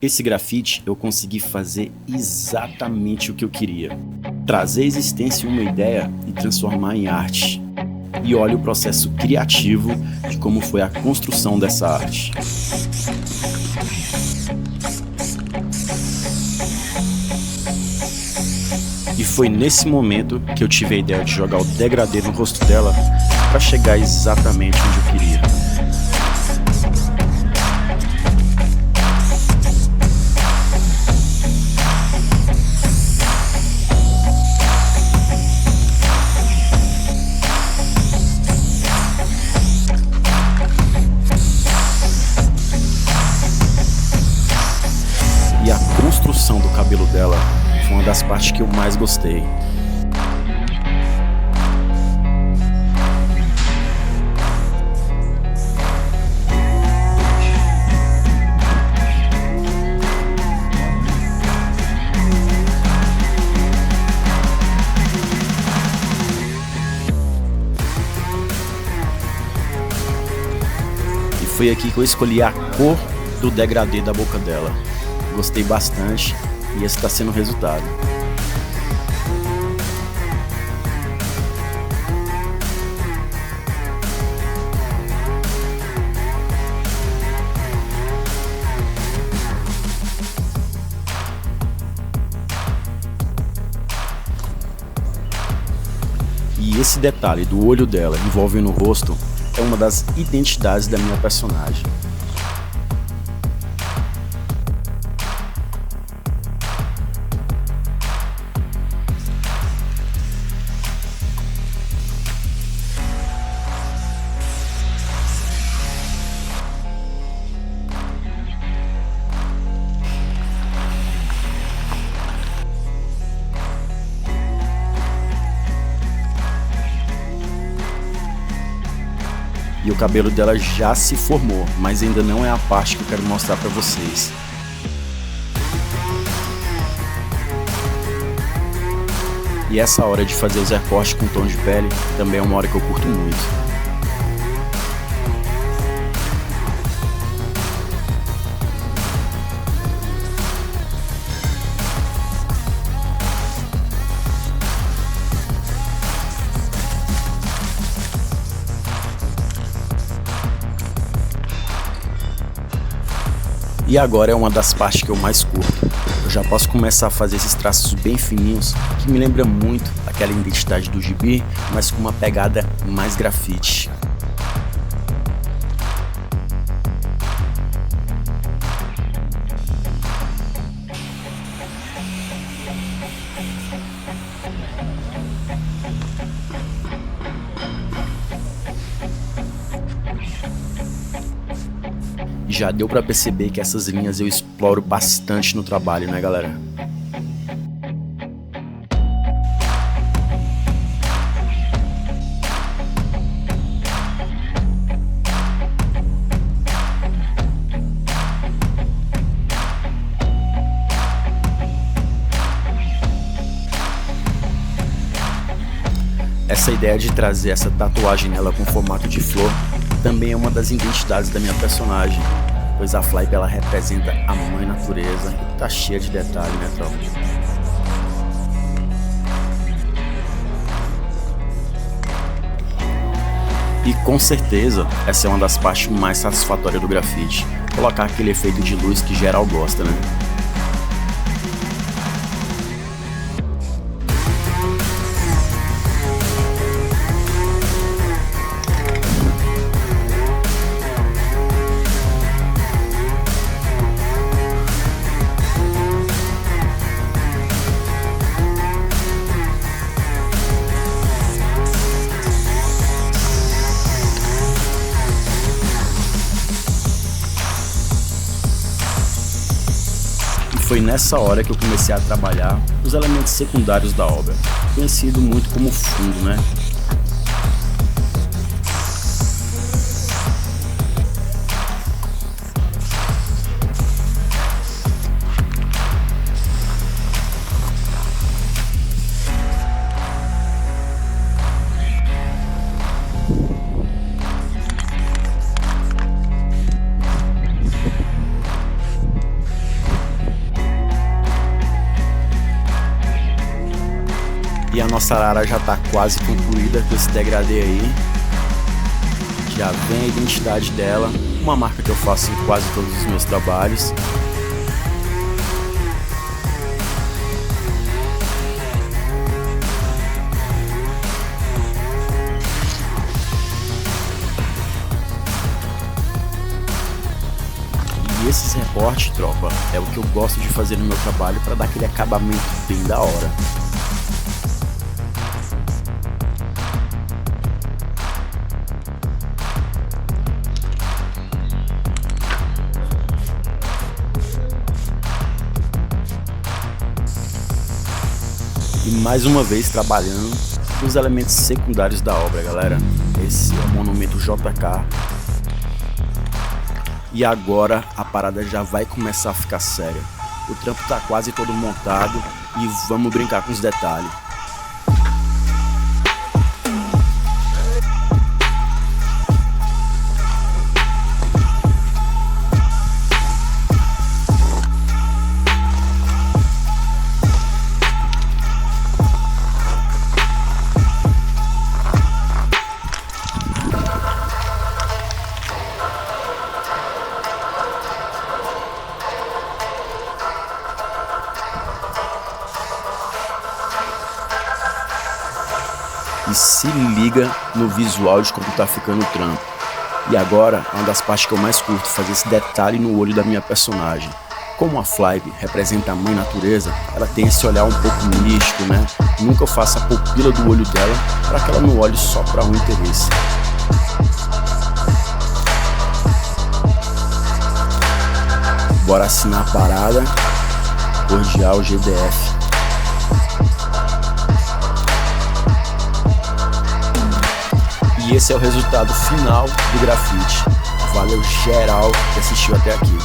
Esse grafite eu consegui fazer exatamente o que eu queria. Trazer à existência uma ideia e transformar em arte. E olha o processo criativo de como foi a construção dessa arte. E foi nesse momento que eu tive a ideia de jogar o degradê no rosto dela para chegar exatamente onde eu queria. E a construção do cabelo dela foi uma das partes que eu mais gostei. E foi aqui que eu escolhi a cor do degradê da boca dela. Gostei bastante e esse está sendo o resultado. E esse detalhe do olho dela envolvendo o rosto é uma das identidades da minha personagem. E o cabelo dela já se formou, mas ainda não é a parte que eu quero mostrar pra vocês. E essa hora de fazer os recortes com tom de pele também é uma hora que eu curto muito. E agora é uma das partes que eu mais curto. Eu já posso começar a fazer esses traços bem fininhos, que me lembra muito aquela identidade do gibi, mas com uma pegada mais grafite. Já deu pra perceber que essas linhas eu exploro bastante no trabalho, né, galera? Essa ideia de trazer essa tatuagem nela com formato de flor também é uma das identidades da minha personagem, pois a Flype ela representa a mãe natureza e tá cheia de detalhe, né, tropa? E com certeza essa é uma das partes mais satisfatórias do grafite, colocar aquele efeito de luz que geral gosta, né? Foi nessa hora que eu comecei a trabalhar os elementos secundários da obra, conhecido muito como fundo, né? E a nossa arara já tá quase concluída com esse degradê aí. Já vem a identidade dela, uma marca que eu faço em quase todos os meus trabalhos. E esses recortes, tropa, é o que eu gosto de fazer no meu trabalho para dar aquele acabamento bem da hora. E mais uma vez trabalhando os elementos secundários da obra, galera. Esse é o monumento JK. E agora a parada já vai começar a ficar séria. O trampo tá quase todo montado e vamos brincar com os detalhes. E se liga no visual de como tá ficando o trampo. E agora, uma das partes que eu mais curto, fazer esse detalhe no olho da minha personagem. Como a Flybe representa a mãe natureza, ela tem esse olhar um pouco místico, né? Nunca eu faço a pupila do olho dela para que ela não olhe só para um interesse. Bora assinar a parada. Cordial GDF. E esse é o resultado final do grafite. Valeu geral que assistiu até aqui.